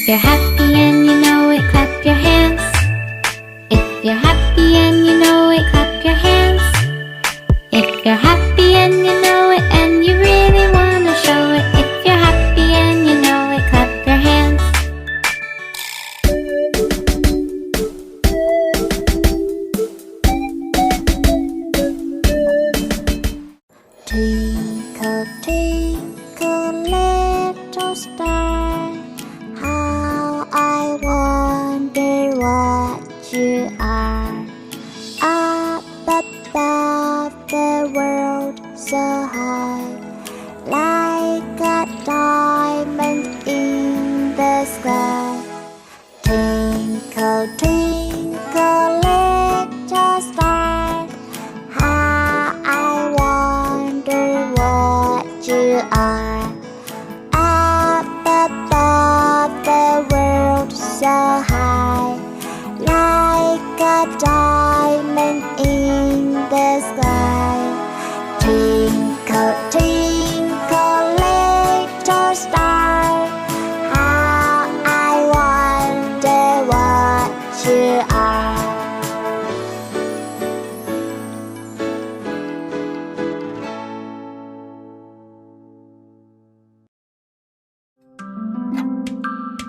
If you're happy and you know it, clap your hands. If you're happy and you know it, clap your hands. If you're happy and you know it and you really wanna show it, if you're happy and you know it, clap your hands. Twinkle, twinkle, little star, how I wonder what you are. Up above the world so high, like a diamond in the sky. Twinkle, twinkle, little star, how I wonder what you are. Up above the world so high, like a diamond in the sky. Twinkle, twinkle, little star, how I wonder what you are.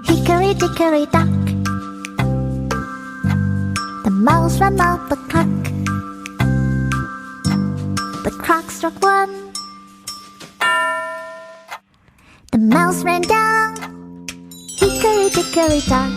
Hickory dickory dock, the mouse ran up the clock. The clock struck one, the mouse ran down. Hickory dickory dock.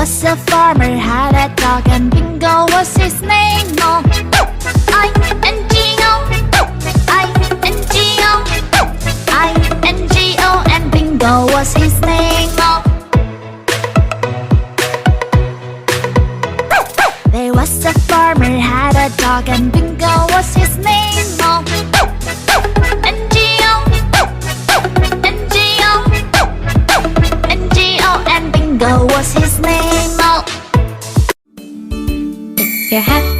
Was a farmer, had a dog, and Bingo was his name. Oh, I-N-G-O, I-N-G-O, I-N-G-O, and Bingo was his name. Oh, there was a farmer, had a dog, and Bingo was his name. Oh, N-G-O, N-G-O, N-G-O, and Bingo was his name. Oh, If you're happy